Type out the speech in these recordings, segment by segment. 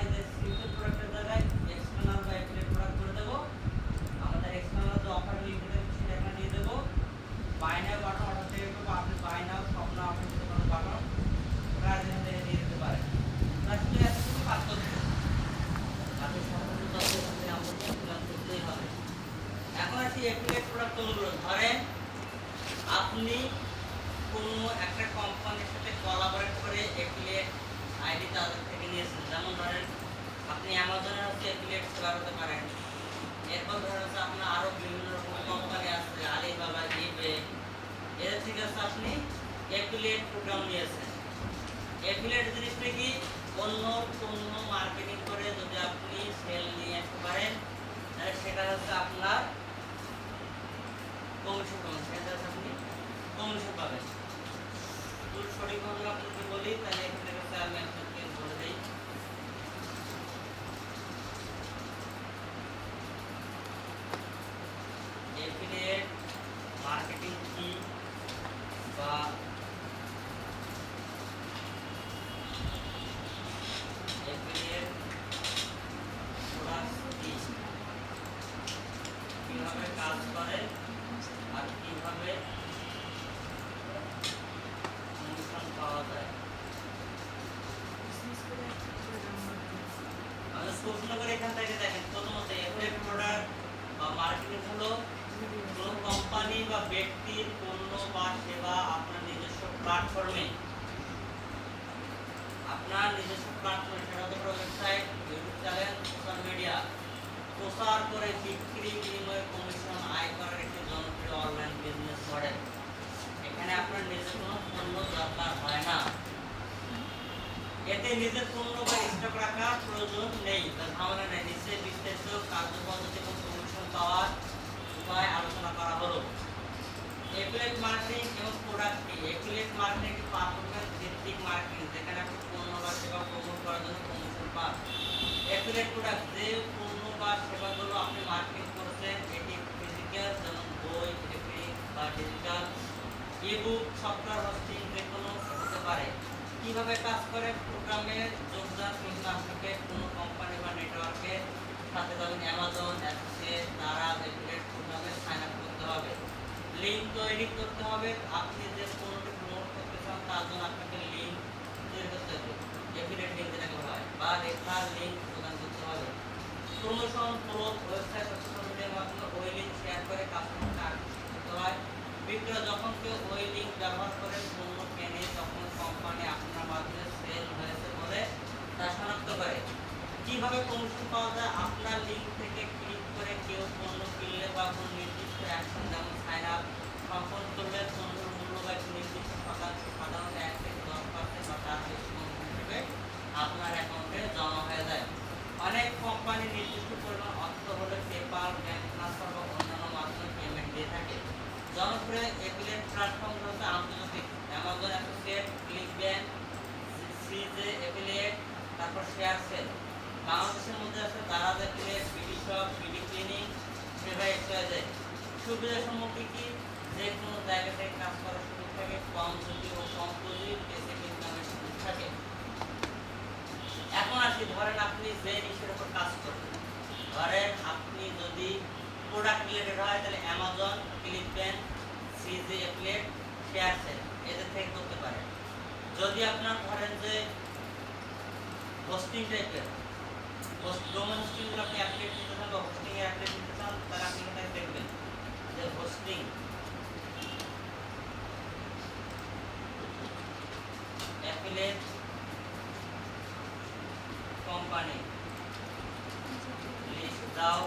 এই যে সিম্পল প্রোডাক্টের জায়গায় এক্সটার্নাল বা অ্যাফিলিয়েট প্রোডাক্ট করে দেবো। আমাদের এক্সটার্নাল যে অফার লিংক দেবো সেটা এখানে দিয়ে দেবো। বাই নাও বাটন অর্ডার থেকে করবো, আপনি বাই নাও সব নাও আপনি দিতে পারেন বাটন, প্রাইস এখান থেকে দিয়ে দিতে পারেন। আসলে এতটুকু কাজ করতে আপনি সম্পূর্ণ তথ্য এখানে আমাদের ফিল করতেই হবে। এখন আসি অ্যাফিলিয়েট প্রোডাক্ট কোনগুলো। ধরেন আপনি কোনো একটা কোম্পানির সাথে কোলাবোরেট করে অ্যাফিলিয়েট আইডি তাদের থেকে নিয়েছেন। যেমন ধরেন আপনি অ্যামাজনের হচ্ছে অ্যাফিলিয়েট সেবা করতে পারেন। এরপর ধরেন হচ্ছে আপনার আরও বিভিন্ন রকম কোম্পানি আছে, আলিবাবা, ইবে, এদের থেকে হচ্ছে আপনি অ্যাফিলিয়েট প্রোগ্রাম নিয়েছেন। অ্যাফিলিয়েট জিনিসটা কি, অন্য পণ্য মার্কেটিং করে যদি আপনি সেল নিয়ে আসতে পারেন তাহলে সেটা হচ্ছে আপনার কমিশন পাবেন, সেটা হচ্ছে আপনি কমিশন পাবেন। তো সঠিকভাবে আপনাকে বলি তাহলে এখানে হচ্ছে আমি আপনাকে বলে দিই। অ্যাফিলিয়েট মার্কেটিং কি বা অ্যাফিলিয়েট প্রোডাক্টস কি, কিভাবে কাজ করে আর কিভাবে কমিশন পাওয়া যায়। আমি প্রশ্ন করে এখান থেকে দেখেন, প্রথমত অ্যাফিলিয়েট প্রোডাক্ট বা মার্কেটিং হলো কোনো কোম্পানি বা ব্যক্তির পণ্য বা সেবা আপনার নিজস্ব প্ল্যাটফর্মে সেটা হতে পারে website, YouTube channel, social media প্রচার করে বিক্রি বিনিময়ে কমিশন আয় করার একটি জনপ্রিয় অনলাইন বিজনেস মডেল। এখানে আপনার নিজের কোনো পণ্য দরকার হয় না, এতে নিজের পণ্য বা স্টক রাখার প্রয়োজন নেই, ঝামেলা নেই। নিচে বিস্তারিত কার্যপদ্ধতি এবং কমিশন পাওয়ার উপায় আলোচনা করা হলো। অ্যাফিলিয়েট মার্কেটিং এবং প্রোডাক্ট কি? অ্যাফিলিয়েট মার্কেটিং একটি পারফরম্যান্স ভিত্তিক মার্কেটিং যেখানে আপনি পণ্য বা সেবা প্রমোট করার জন্য কমিশন পান। অ্যাফিলিয়েট প্রোডাক্ট যে পণ্য বা সেবাগুলো আপনি মার্কেটিং করছেন এটি ফিজিক্যাল যেমন বই, ইলেকট্রিক বা ডিজিটাল, ইবুক, সফটওয়্যার হোস্টিং যে কোনো হতে পারে। কিভাবে কাজ করে? প্রোগ্রামে যোগদান কিন্তু আপনাকে কোনো কোম্পানি বা নেটওয়ার্কের সাথে যাবেন, অ্যামাজন, অ্যাসোসিয়েট, দ্বারা অ্যাফিলিয়েট প্রোগ্রামে সাইন আপ করতে হবে। লিঙ্ক তৈরি করতে হবে, আপনি যে পণ্যটি প্রমোট করতে চান তার জন্য আপনাকে লিঙ্ক তৈরি করতে হবে, অ্যাফিলিয়েট লিঙ্ক যেটাকে বলা হয়, বা রেফার লিঙ্ক প্রদান করতে হবে। প্রমোশন গ্রোথ, ওয়েবসাইট বা সোশ্যাল মিডিয়ার মাধ্যমে ওই লিঙ্ক শেয়ার করে কাস্টমারকে আকর্ষিত করতে হয়। বিক্রয়, যখন কেউ ওই লিঙ্ক ব্যবহার করে পণ্য কেনে তখন কোম্পানি আপনার মাধ্যমে সেল হয়েছে বলে তা শনাক্ত করে। কিভাবে কমিশন পাওয়া যায়? আপনার লিঙ্ক থেকে ক্লিক করে কেউ পণ্য কিনলে বা কোনো নির্দিষ্ট অ্যাকশন যেমন সাইন আপ সম্পন্ন করলে পণ্যের মূল্য বা একটি নির্দিষ্ট শতাংশ, সাধারণত 1 থেকে 10% বা তার বেশি কমিশন হিসেবে আপনার অ্যাকাউন্টে জমা হয়ে যায়। অনেক কোম্পানি নির্দিষ্ট পরিমাণ অর্থ হলে পেপাল, ব্যাংক ট্রান্সফার বা অন্যান্য মাধ্যমে পেমেন্ট দিয়ে থাকে। জনপ্রিয় অ্যাফিলিয়েট প্ল্যাটফর্ম হচ্ছে আন্তর্জাতিক, অ্যামাজন, অ্যাসোসিয়েট, ক্লিকব্যাংক, সিজে অ্যাফিলিয়েট, তারপর শেয়ার সেল। বাংলাদেশের মধ্যে আছে Daraz affiliate, BD shop, BD cleaning, সেবা এক্সওয়াইজেড। সুবিধাসমূহ কি কি? যে কোনো জায়গা থেকে কাজ করার সুযোগ থাকে, কম ঝুঁকি ও কম পুঁজি, বেসিক ইনকামের সুযোগ থাকে। এখন আসি, ধরেন আপনি যে নিশের উপর কাজ করবেন, ধরেন আপনি যদি প্রোডাক্ট রিলেটেড হয় তাহলে অ্যামাজন, ক্লিকব্যাংক, সিজে অ্যাফিলিয়েট, শেয়ার সেল এদের থেকে করতে পারেন। যদি আপনার ধরেন যে হোস্টিং টাইপের ডোমেন হোস্টিংগুলো আপনি অ্যাফিলিয়েট নিতে চান বা হোস্টিং এর অ্যাফিলিয়েট নিতে চান তাহলে আপনি এখানে দেখবেন যে হোস্টিং অ্যাফিলিয়েট কোম্পানি লিস্ট দাও।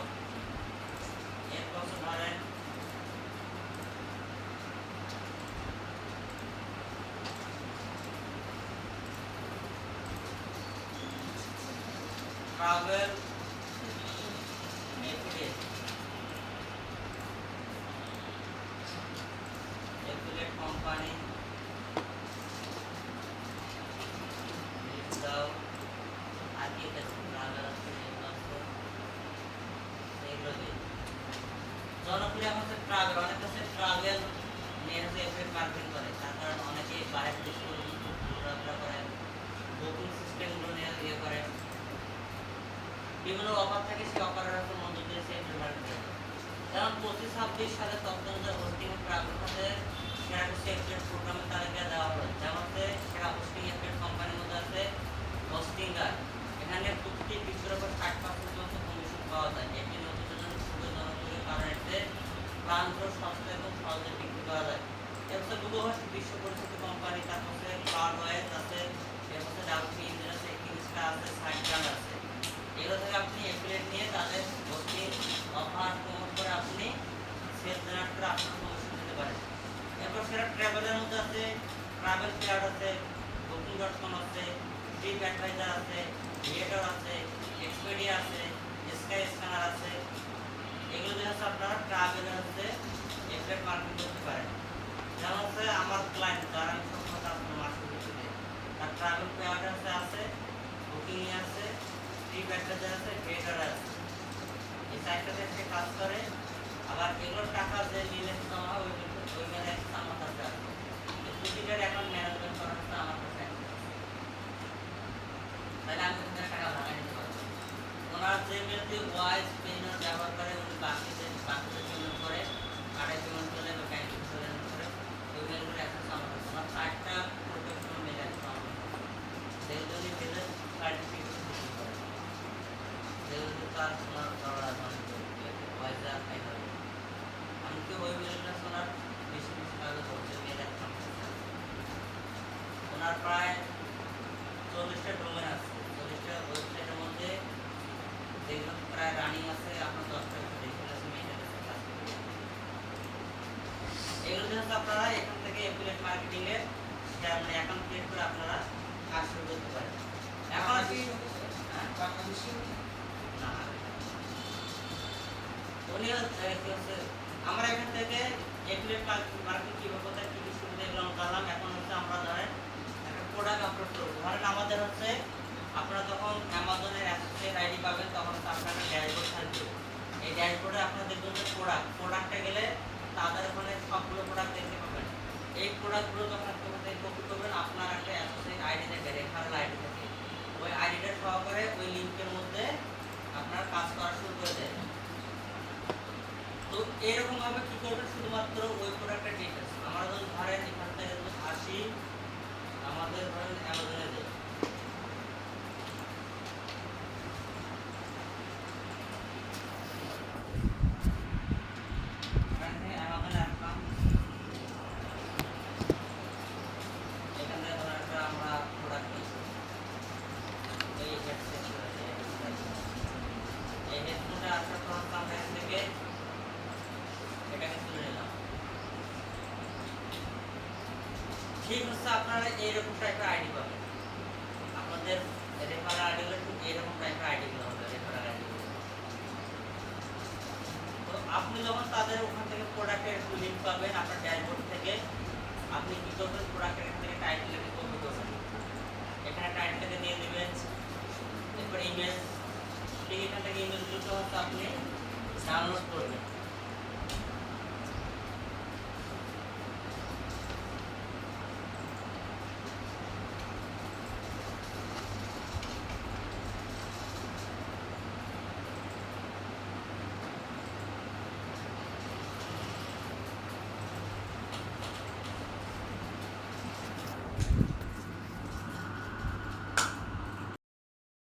এরপর ধরেন travel affiliate, affiliate company list দাও। আর কি আছে? ট্রাভেল আছে, এগুলো দিয়ে জনপ্রিয় হচ্ছে ট্রাভেল। অনেক আছে ট্রাভেল নিয়ে হচ্ছে অ্যাফিলিয়েট মার্কেটিং করে, তার কারণ অনেকে বাইরের দেশ ঘোরাফেরা করে, বুকিং সিস্টেমগুলো নিয়ে ইয়ে করে। বিভিন্ন অফার থাকে, সেই অফারের মধ্য দিয়ে সে এপ্রিল মার্কেটে যেমন 25-26 সালে তথ্য অনুযায়ী হোস্টিং ট্রাভেল খাতে সেরা কিছু এফিলিয়েট প্রোগ্রামের তালিকা দেওয়া হলো। যেমন হচ্ছে সেরা হোস্টিং এফিলিয়েট কোম্পানির মধ্যে আছে হোস্টিঙ্গার। এখানে প্রতিটি বিক্রির উপর 60% পর্যন্ত কমিশন পাওয়া যায়। এটি নতুনদের জন্য খুবই জনপ্রিয়, কারণ এতে প্রান্ত সস্তা এবং সহজে বিক্রি করা যায়। এর হচ্ছে গুগল হোস্ট বিশ্ব পরিচিত কোম্পানি, তারপর হচ্ছে ক্লাউডওয়াইজ আছে, এর হচ্ছে ডাব্লিউপি ইঞ্জিন আছে, কিংস্টার আছে, সাইটগ্রাম আছে। এগুলো থেকে আপনি এফিলিয়েট নিয়ে তাদের হোস্টিং অফার প্রমোট করে আপনি সেল জেনারেট করে আপনার কমিশন দিতে পারেন। এরপর সেটা ট্রাভেলের মধ্যে আছে ট্রাভেল প্লেয়ার আছে, বুকিং.com আছে, ট্রিপ অ্যাডভাইজার আছে, ভিয়েটর আছে, এক্সপেডিয়া আছে, স্কাই স্ক্যানার আছে। এগুলো দিয়ে হচ্ছে আপনারা ট্রাভেলের হচ্ছে এফিলিয়েট মার্কেটিং করতে পারেন। যেমন হচ্ছে আমার ক্লায়েন্ট যারা আমি সবসময় আপনার মার্কেটিং করতে তার ট্রাভেল প্লেয়ার আছে, বুকিং আছে, ট্রিপ অ্যাডভাইজার আছে, ভিয়েটর আছে। এই সাইটটাতে সে কাজ করে। আবার এগুলোর টাকা যে নিলে জমা হয় ওই মেলে আমার কাছে আছে। প্রতিটার অ্যাকাউন্ট ম্যানেজমেন্ট করার জন্য আমার কাছে আছে। তাহলে আমি ওখানে টাকা ভাগাই নিতে পারবো। ওনার যে মেলটি ওয়াইজ পেইনার ব্যবহার করে উনি বাকিতে পেমেন্ট করে, কার্ডে পেমেন্ট করে বা ব্যাংকে পেমেন্ট করে, ওই মেলগুলো অ্যাক্সেস আমার কাছে। ওনার 4টা প্রোটেকশন মেল অ্যাক্সেস আমার কাছে। সেই জন্য মেলের সার্টিফিকেশন দিতে পারে। যেহেতু তার ওনার দরকার ওয়াইজ আর ফাইনাল আমি কি ওই মেলটা ওনার বেশি কাজে করছে মেল অ্যাকাউন্ট ওনার প্রায় 40টা ডোমেন আছে। 40টা ওয়েবসাইটের মধ্যে যেগুলো প্রায় রানিং আছে, আপনার 10টা দেখে আছে মেইনের কাছে কাজ করে। এগুলো হচ্ছে আপনারা এখান থেকে এফিলিয়েট মার্কেটিং এর মানে অ্যাকাউন্ট ক্রিয়েট করে আপনারা কাজ শুরু করতে পারেন। এখন কি না উনি হচ্ছে আমরা এখান থেকে এফিলিয়েট মার্কেটিং কিভাবে কোথায় কি কি সুবিধা এগুলো জানলাম। এখন হচ্ছে আমরা ধরেন একটা প্রোডাক্ট আপলোড করবো। ধরেন আমাদের হচ্ছে আপনারা যখন অ্যামাজনের অ্যাসোসিয়েট আইডি পাবেন তখন হচ্ছে আপনার একটা ড্যাশবোর্ড থাকবে। এই ড্যাশবোর্ডে আপনারা দেখবেন যে প্রোডাক্টটা গেলে তাদের ওখানে সবগুলো প্রোডাক্ট দেখতে পাবেন। এই প্রোডাক্টগুলো যখন আপনি কপি করবেন আপনার একটা অ্যাসোসিয়েট আইডি থাকে, রেফারেল আইডি থাকে। ওই আইডিটা সহকারে ওই লিঙ্কের মধ্যে আপনার কাজ করা শুরু করে দেয়। তো এরকম ভাবে কি করবেন, শুধুমাত্র ওই প্রোডাক্টের ডিটেলস আমরা যদি ধরেন এখান থেকে যদি আসি আমাদের ধরেন অ্যামাজনে যাই, অ্যামাজনে আসলাম, এখান থেকে ধরেন একটা আমরা প্রোডাক্ট নিচ্ছি, এই হেডফোনটা আসার পর আমরা এখান থেকে এটাকে তুলে নিলাম। ঠিক হচ্ছে আপনারা এইরকম টাইপের আইডি পাবেন। আপনাদের রেফারেল আইডিগুলো ঠিক এইরকম টাইপের আইডিগুলো হবে, রেফারেল আইডিগুলো। তো আপনি যখন তাদের ওখান থেকে প্রোডাক্টের একটু লিঙ্ক পাবেন আপনার ড্যাশবোর্ড থেকে, আপনি কি করবেন, প্রোডাক্টের এখান থেকে টাইটেলটাকে কপি করবেন, এখানে টাইটেলটাকে দিয়ে দেবেন, এরপর ইমেজ, ঠিক এখান থেকে ইমেজগুলো হচ্ছে আপনি ডাউনলোড করবেন।